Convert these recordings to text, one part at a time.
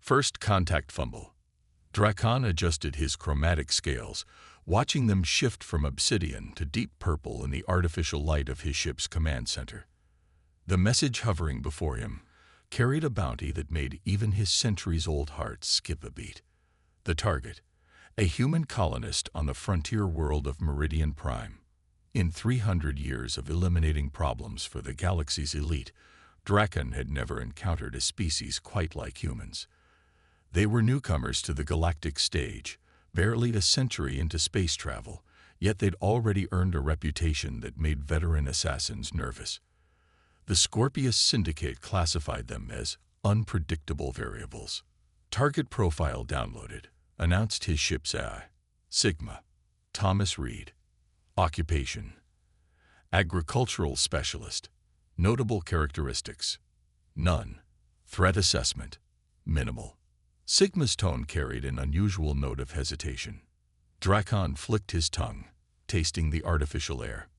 First contact fumble. Drakon adjusted his chromatic scales, watching them shift from obsidian to deep purple in the artificial light of his ship's command center. The message hovering before him carried a bounty that made even his centuries-old heart skip a beat. The target, a human colonist on the frontier world of Meridian Prime. In 300 years of eliminating problems for the galaxy's elite, Drakon had never encountered a species quite like humans. They were newcomers to the galactic stage, barely a century into space travel, yet they'd already earned a reputation that made veteran assassins nervous. The Scorpius Syndicate classified them as unpredictable variables. Target profile downloaded, announced his ship's AI. Sigma. Thomas Reed. Occupation. Agricultural specialist. Notable characteristics. None. Threat assessment. Minimal. Sigma's tone carried an unusual note of hesitation. Drakon flicked his tongue, tasting the artificial air.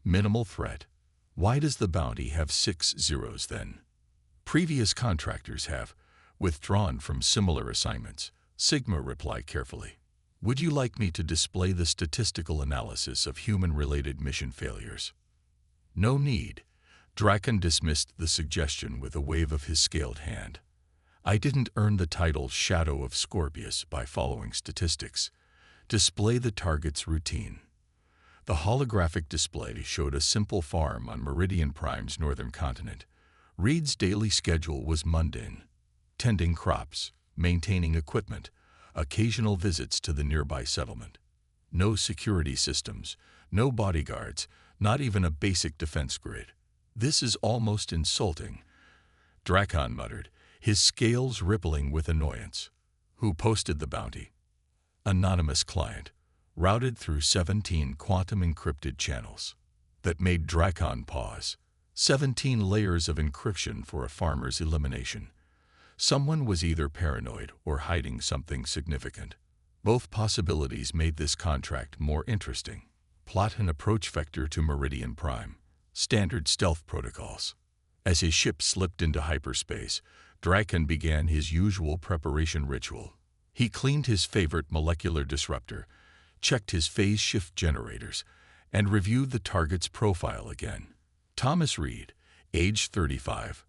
Minimal threat. Why does the bounty have 6 zeros then? Previous contractors have withdrawn from similar assignments. Sigma replied carefully. Would you like me to display the statistical analysis of human-related mission failures? No need. Drakon dismissed the suggestion with a wave of his scaled hand. I didn't earn the title Shadow of Scorpius by following statistics. Display the target's routine. The holographic display showed a simple farm on Meridian Prime's northern continent. Reed's daily schedule was mundane. Tending crops, maintaining equipment, occasional visits to the nearby settlement. No security systems, no bodyguards, not even a basic defense grid. This is almost insulting, Drakon muttered, his scales rippling with annoyance. Who posted the bounty? Anonymous client, routed through 17 quantum-encrypted channels. That made Drakon pause. 17 layers of encryption for a farmer's elimination. Someone was either paranoid or hiding something significant. Both possibilities made this contract more interesting. Plot an approach vector to Meridian Prime. Standard stealth protocols. As his ship slipped into hyperspace, Drakon began his usual preparation ritual. He cleaned his favorite molecular disruptor, checked his phase shift generators, and reviewed the target's profile again. Thomas Reed, age 35,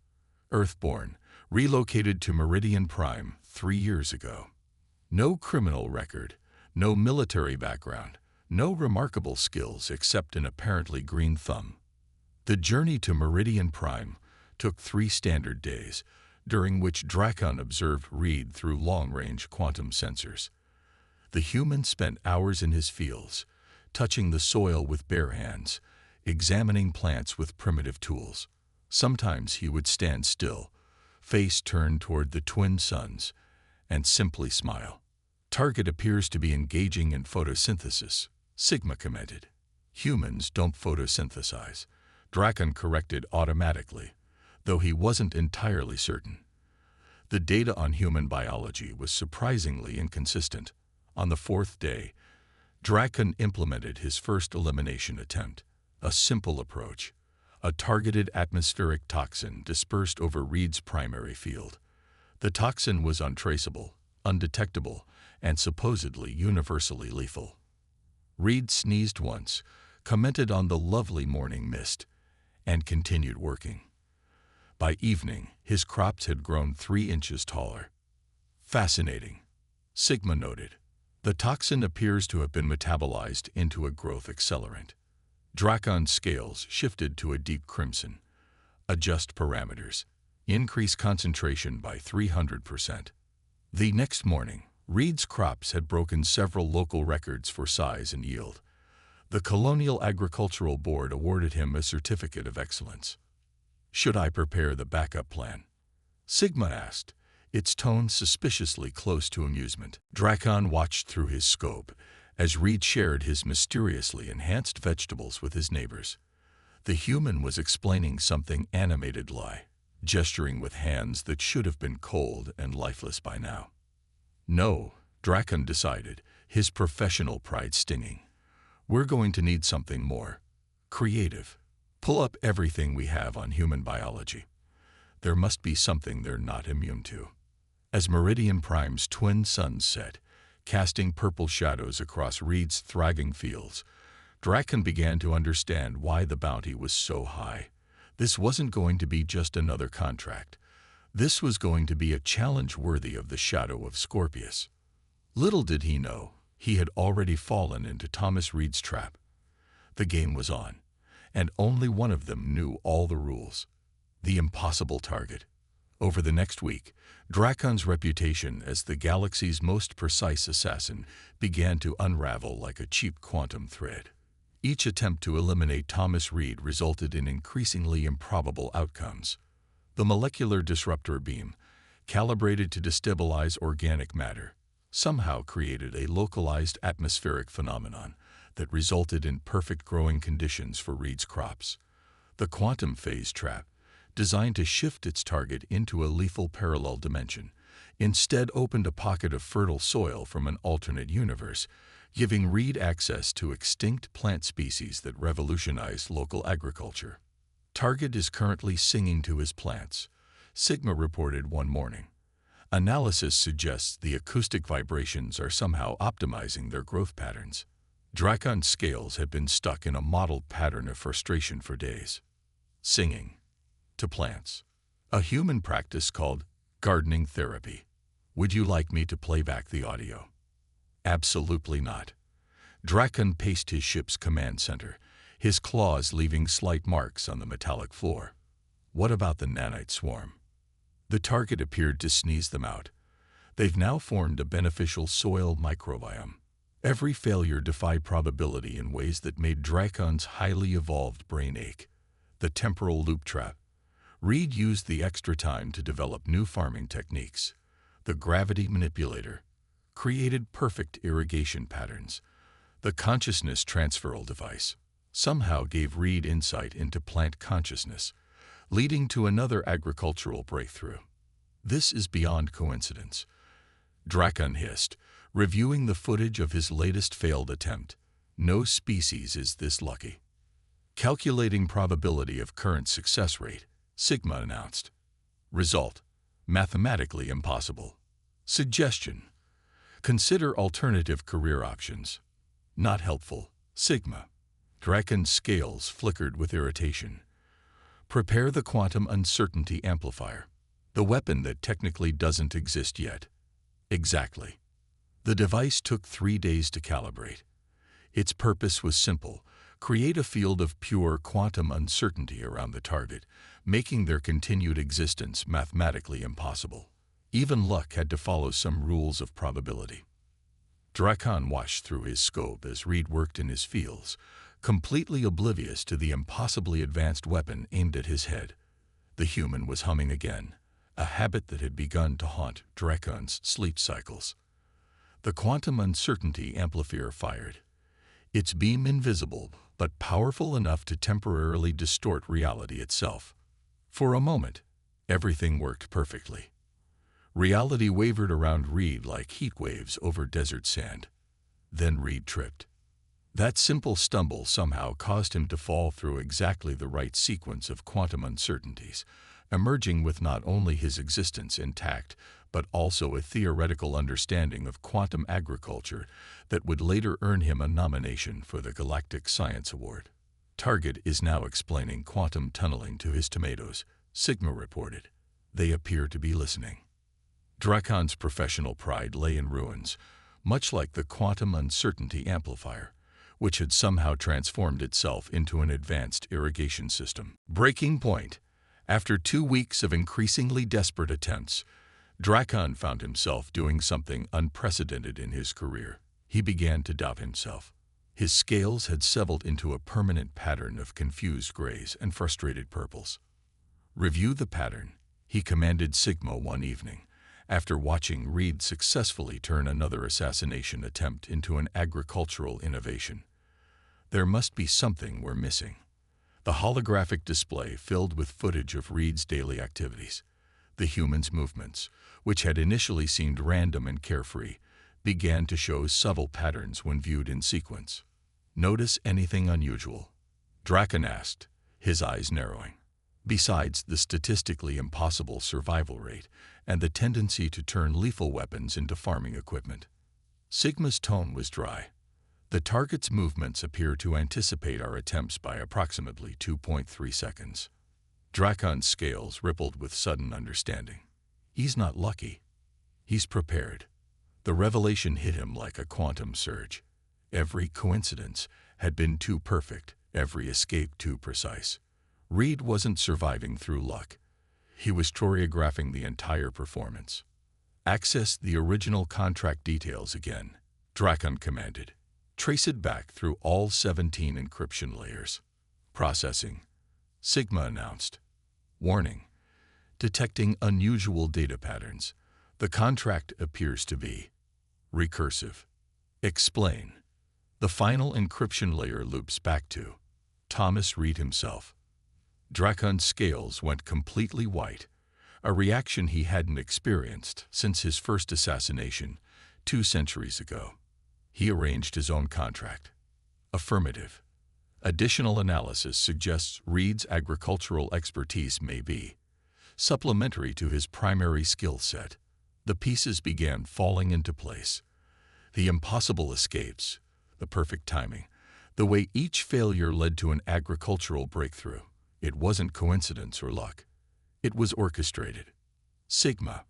Earthborn, relocated to Meridian Prime 3 years ago. No criminal record, no military background, no remarkable skills except an apparently green thumb. The journey to Meridian Prime took 3 standard days, during which Drakon observed Reed through long-range quantum sensors. The human spent hours in his fields, touching the soil with bare hands, examining plants with primitive tools. Sometimes he would stand still, face turned toward the twin suns, and simply smile. Target appears to be engaging in photosynthesis, Sigma commented. Humans don't photosynthesize, Drakon corrected automatically, though he wasn't entirely certain. The data on human biology was surprisingly inconsistent. On the 4th day, Drakon implemented his first elimination attempt, a simple approach, a targeted atmospheric toxin dispersed over Reed's primary field. The toxin was untraceable, undetectable, and supposedly universally lethal. Reed sneezed once, commented on the lovely morning mist, and continued working. By evening, his crops had grown 3 inches taller. Fascinating, Sigma noted. The toxin appears to have been metabolized into a growth accelerant. Drakon's scales shifted to a deep crimson. Adjust parameters. Increase concentration by 300%. The next morning, Reed's crops had broken several local records for size and yield. The Colonial Agricultural Board awarded him a certificate of excellence. Should I prepare the backup plan? Sigma asked, its tone suspiciously close to amusement. Drakon watched through his scope as Reed shared his mysteriously enhanced vegetables with his neighbors. The human was explaining something animated-like, gesturing with hands that should have been cold and lifeless by now. No, Drakon decided, his professional pride stinging. We're going to need something more creative. Pull up everything we have on human biology. There must be something they're not immune to. As Meridian Prime's twin suns set, casting purple shadows across Reed's thriving fields, Drakon began to understand why the bounty was so high. This wasn't going to be just another contract. This was going to be a challenge worthy of the shadow of Scorpius. Little did he know, he had already fallen into Thomas Reed's trap. The game was on, and only one of them knew all the rules. The impossible target. Over the next week, Drakon's reputation as the galaxy's most precise assassin began to unravel like a cheap quantum thread. Each attempt to eliminate Thomas Reed resulted in increasingly improbable outcomes. The molecular disruptor beam, calibrated to destabilize organic matter, somehow created a localized atmospheric phenomenon that resulted in perfect growing conditions for Reed's crops. The quantum phase trap, designed to shift its target into a lethal parallel dimension, instead opened a pocket of fertile soil from an alternate universe, giving Reed access to extinct plant species that revolutionized local agriculture. Target is currently singing to his plants, Sigma reported one morning. Analysis suggests the acoustic vibrations are somehow optimizing their growth patterns. Drakon's scales had been stuck in a mottled pattern of frustration for days. Singing to plants. A human practice called gardening therapy. Would you like me to play back the audio? Absolutely not. Drakon paced his ship's command center, his claws leaving slight marks on the metallic floor. What about the nanite swarm? The target appeared to sneeze them out. They've now formed a beneficial soil microbiome. Every failure defied probability in ways that made Drakon's highly evolved brain ache. The temporal loop trap. Reed used the extra time to develop new farming techniques. The gravity manipulator created perfect irrigation patterns. The consciousness transferal device somehow gave Reed insight into plant consciousness, leading to another agricultural breakthrough. This is beyond coincidence. Drakon hissed, reviewing the footage of his latest failed attempt. No species is this lucky. Calculating probability of current success rate, Sigma announced. Result: mathematically impossible. Suggestion: consider alternative career options. Not helpful, Sigma. Drakon's scales flickered with irritation. Prepare the quantum uncertainty amplifier, the weapon that technically doesn't exist yet. Exactly. The device took 3 days to calibrate. Its purpose was simple: create a field of pure quantum uncertainty around the target, making their continued existence mathematically impossible. Even luck had to follow some rules of probability. Drakon watched through his scope as Reed worked in his fields, completely oblivious to the impossibly advanced weapon aimed at his head. The human was humming again, a habit that had begun to haunt Drakon's sleep cycles. The quantum uncertainty amplifier fired, its beam invisible but powerful enough to temporarily distort reality itself. For a moment, everything worked perfectly. Reality wavered around Reed like heat waves over desert sand. Then Reed tripped. That simple stumble somehow caused him to fall through exactly the right sequence of quantum uncertainties, emerging with not only his existence intact, but also a theoretical understanding of quantum agriculture that would later earn him a nomination for the Galactic Science Award. Target is now explaining quantum tunneling to his tomatoes, Sigma reported. They appear to be listening. Drakon's professional pride lay in ruins, much like the quantum uncertainty amplifier, which had somehow transformed itself into an advanced irrigation system. Breaking point. After 2 weeks of increasingly desperate attempts, Drakon found himself doing something unprecedented in his career. He began to doubt himself. His scales had settled into a permanent pattern of confused grays and frustrated purples. Review the pattern, he commanded Sigma one evening, after watching Reed successfully turn another assassination attempt into an agricultural innovation. There must be something we're missing. The holographic display filled with footage of Reed's daily activities. The human's movements, which had initially seemed random and carefree, began to show subtle patterns when viewed in sequence. Notice anything unusual? Drakon asked, his eyes narrowing. Besides the statistically impossible survival rate and the tendency to turn lethal weapons into farming equipment. Sigma's tone was dry. The target's movements appear to anticipate our attempts by approximately 2.3 seconds. Dracon's scales rippled with sudden understanding. He's not lucky. He's prepared. The revelation hit him like a quantum surge. Every coincidence had been too perfect, every escape too precise. Reed wasn't surviving through luck. He was choreographing the entire performance. "Access the original contract details again," Dracon commanded. "Trace it back through all 17 encryption layers." "Processing," Sigma announced. "Warning. Detecting unusual data patterns. The contract appears to be recursive." "Explain." "The final encryption layer loops back to Thomas Reed himself." Dracon's scales went completely white, a reaction he hadn't experienced since his first assassination 2 centuries ago. "He arranged his own contract." "Affirmative. Additional analysis suggests Reed's agricultural expertise may be supplementary to his primary skill set." The pieces began falling into place. The impossible escapes, the perfect timing, the way each failure led to an agricultural breakthrough. It wasn't coincidence or luck. It was orchestrated. "Sigma,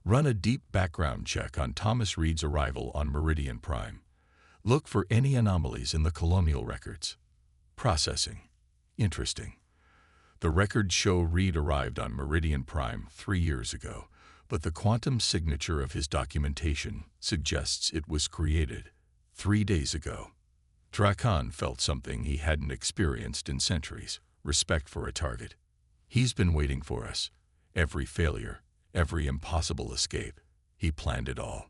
run a deep background check on Thomas Reed's arrival on Meridian Prime. Look for any anomalies in the colonial records." "Processing." "Interesting. The records show Reed arrived on Meridian Prime 3 years ago, but the quantum signature of his documentation suggests it was created 3 days ago." Dracon felt something he hadn't experienced in centuries: respect for a target. "He's been waiting for us. Every failure, every impossible escape. He planned it all."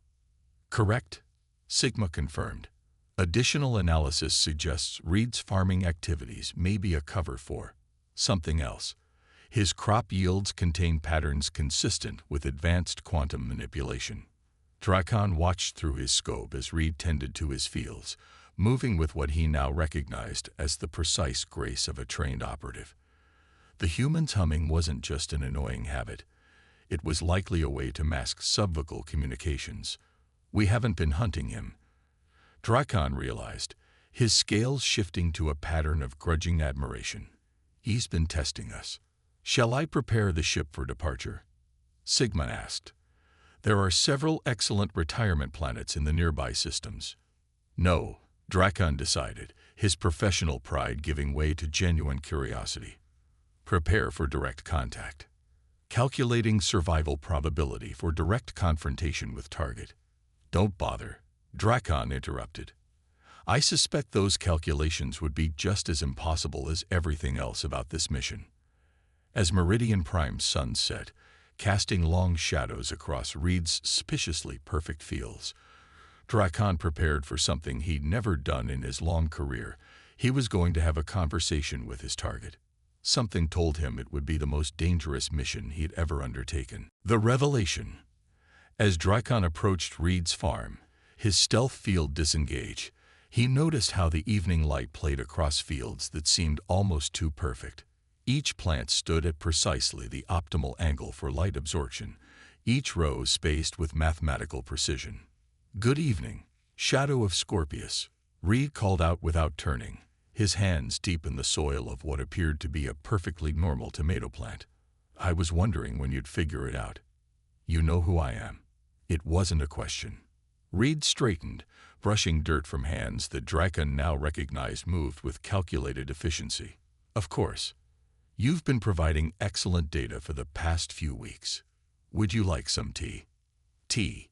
"Correct," Sigma confirmed. "Additional analysis suggests Reed's farming activities may be a cover for something else. His crop yields contain patterns consistent with advanced quantum manipulation." Dracon watched through his scope as Reed tended to his fields, moving with what he now recognized as the precise grace of a trained operative. The human's humming wasn't just an annoying habit. It was likely a way to mask subvocal communications. "We haven't been hunting him," Dracon realized, his scales shifting to a pattern of grudging admiration. "He's been testing us." "Shall I prepare the ship for departure?" Sigma asked. "There are several excellent retirement planets in the nearby systems." "No," Dracon decided, his professional pride giving way to genuine curiosity. "Prepare for direct contact. Calculating survival probability for direct confrontation with target." "Don't bother," Dracon interrupted. "I suspect those calculations would be just as impossible as everything else about this mission." As Meridian Prime's sun set, casting long shadows across Reed's suspiciously perfect fields, Dracon prepared for something he'd never done in his long career. He was going to have a conversation with his target. Something told him it would be the most dangerous mission he'd ever undertaken. The revelation. As Dracon approached Reed's farm, his stealth field disengaged, he noticed how the evening light played across fields that seemed almost too perfect. Each plant stood at precisely the optimal angle for light absorption, each row spaced with mathematical precision. "Good evening, Shadow of Scorpius," Reed called out without turning, his hands deep in the soil of what appeared to be a perfectly normal tomato plant. "I was wondering when you'd figure it out. You know who I am." It wasn't a question. Reed straightened, brushing dirt from hands that Dracon now recognized moved with calculated efficiency. "Of course. You've been providing excellent data for the past few weeks. Would you like some tea?" "Tea.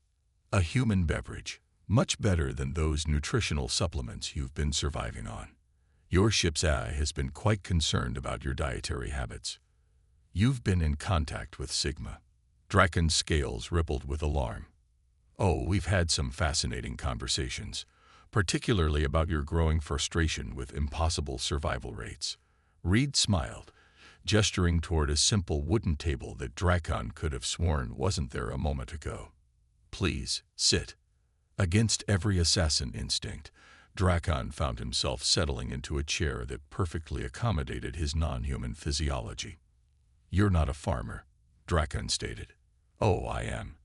A human beverage. Much better than those nutritional supplements you've been surviving on. Your ship's AI has been quite concerned about your dietary habits." "You've been in contact with Sigma." Dracon's scales rippled with alarm. "Oh, we've had some fascinating conversations, particularly about your growing frustration with impossible survival rates." Reed smiled, gesturing toward a simple wooden table that Dracon could have sworn wasn't there a moment ago. "Please, sit." Against every assassin instinct, Dracon found himself settling into a chair that perfectly accommodated his non-human physiology. "You're not a farmer," Drakon stated. "Oh, I am.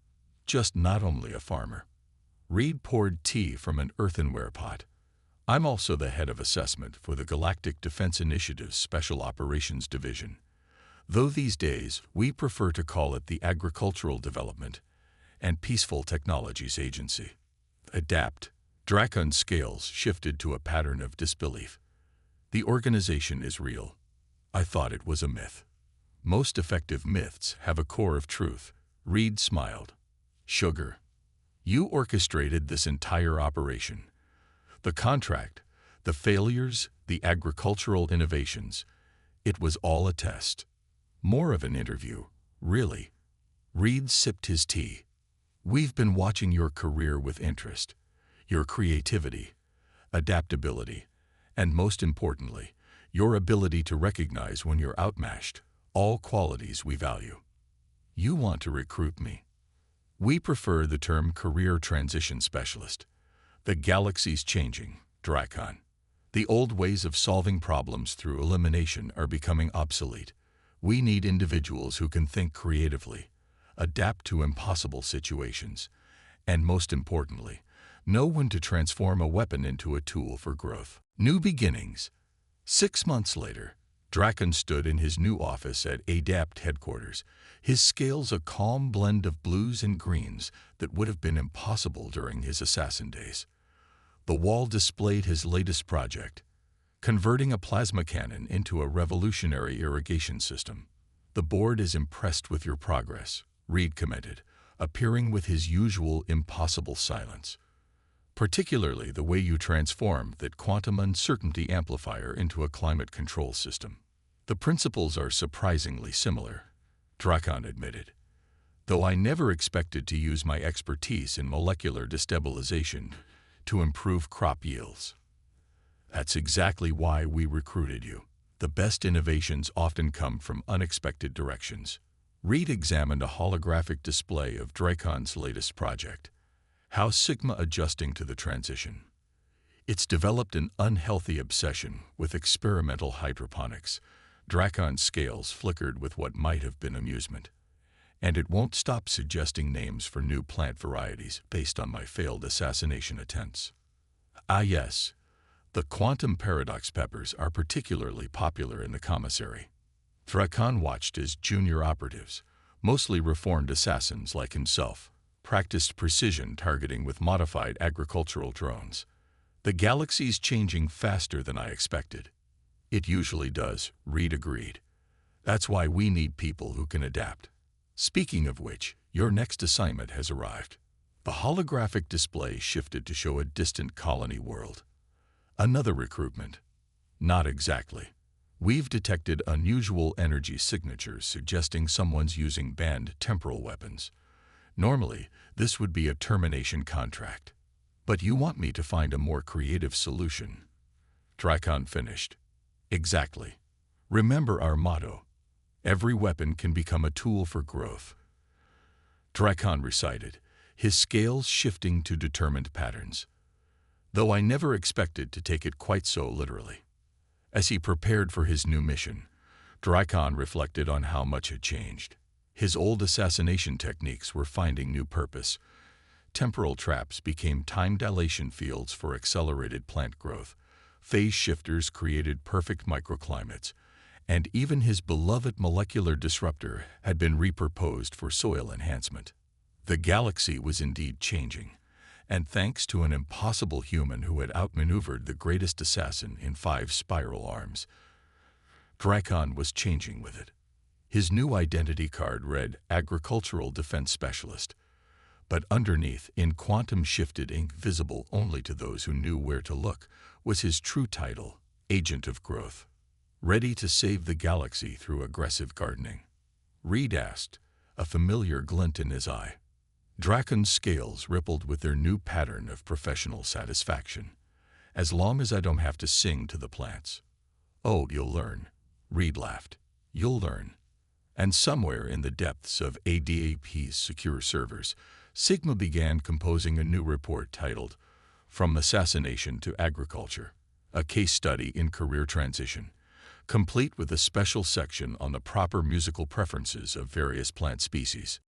Just not only a farmer." Reed poured tea from an earthenware pot. "I'm also the head of assessment for the Galactic Defense Initiative's Special Operations Division, though these days we prefer to call it the Agricultural Development and Peaceful Technologies Agency." Adapt. Drakon's scales shifted to a pattern of disbelief. "The organization is real. I thought it was a myth." "Most effective myths have a core of truth." Reed smiled. "Sugar. You orchestrated this entire operation. The contract, the failures, the agricultural innovations. It was all a test. More of an interview, really." Reed sipped his tea. "We've been watching your career with interest. Your creativity, adaptability, and most importantly, your ability to recognize when you're outmatched, all qualities we value. You want to recruit me?" "We prefer the term career transition specialist. The galaxy's changing, Drakon. The old ways of solving problems through elimination are becoming obsolete. We need individuals who can think creatively, adapt to impossible situations, and most importantly, know when to transform a weapon into a tool for growth." New beginnings. 6 months later, Drakon stood in his new office at ADAPT headquarters, his scales a calm blend of blues and greens that would have been impossible during his assassin days. The wall displayed his latest project, converting a plasma cannon into a revolutionary irrigation system. "The board is impressed with your progress," Reed commented, appearing with his usual impossible silence. "Particularly the way you transformed that quantum uncertainty amplifier into a climate control system." "The principles are surprisingly similar," Drakon admitted, "though I never expected to use my expertise in molecular destabilization to improve crop yields." "That's exactly why we recruited you. The best innovations often come from unexpected directions." Reed examined a holographic display of Drakon's latest project. "How's Sigma adjusting to the transition?" "It's developed an unhealthy obsession with experimental hydroponics." Drakon's scales flickered with what might have been amusement. "And it won't stop suggesting names for new plant varieties based on my failed assassination attempts." "Ah yes, the quantum paradox peppers are particularly popular in the commissary." Drakon watched as junior operatives, mostly reformed assassins like himself, practiced precision targeting with modified agricultural drones. "The galaxy's changing faster than I expected." "It usually does," Reed agreed. "That's why we need people who can adapt." "Speaking of which, your next assignment has arrived." The holographic display shifted to show a distant colony world. "Another recruitment?" "Not exactly. We've detected unusual energy signatures suggesting someone's using banned temporal weapons. Normally, this would be a termination contract. But you want me to find a more creative solution." Drakon finished. "Exactly. Remember our motto. Every weapon can become a tool for growth." Drakon recited, his scales shifting to determined patterns. "Though I never expected to take it quite so literally." As he prepared for his new mission, Drakon reflected on how much had changed. His old assassination techniques were finding new purpose. Temporal traps became time dilation fields for accelerated plant growth. Phase shifters created perfect microclimates, and even his beloved molecular disruptor had been repurposed for soil enhancement. The galaxy was indeed changing, and thanks to an impossible human who had outmaneuvered the greatest assassin in 5 spiral arms, Drakon was changing with it. His new identity card read Agricultural Defense Specialist, but underneath, in quantum-shifted ink visible only to those who knew where to look, was his true title, Agent of Growth. "Ready to save the galaxy through aggressive gardening?" Reed asked, a familiar glint in his eye. Drakon's scales rippled with their new pattern of professional satisfaction. "As long as I don't have to sing to the plants." "Oh, you'll learn," Reed laughed. "You'll learn." And somewhere in the depths of ADAP's secure servers, Sigma began composing a new report titled, "From Assassination to Agriculture, a Case Study in Career Transition," complete with a special section on the proper musical preferences of various plant species.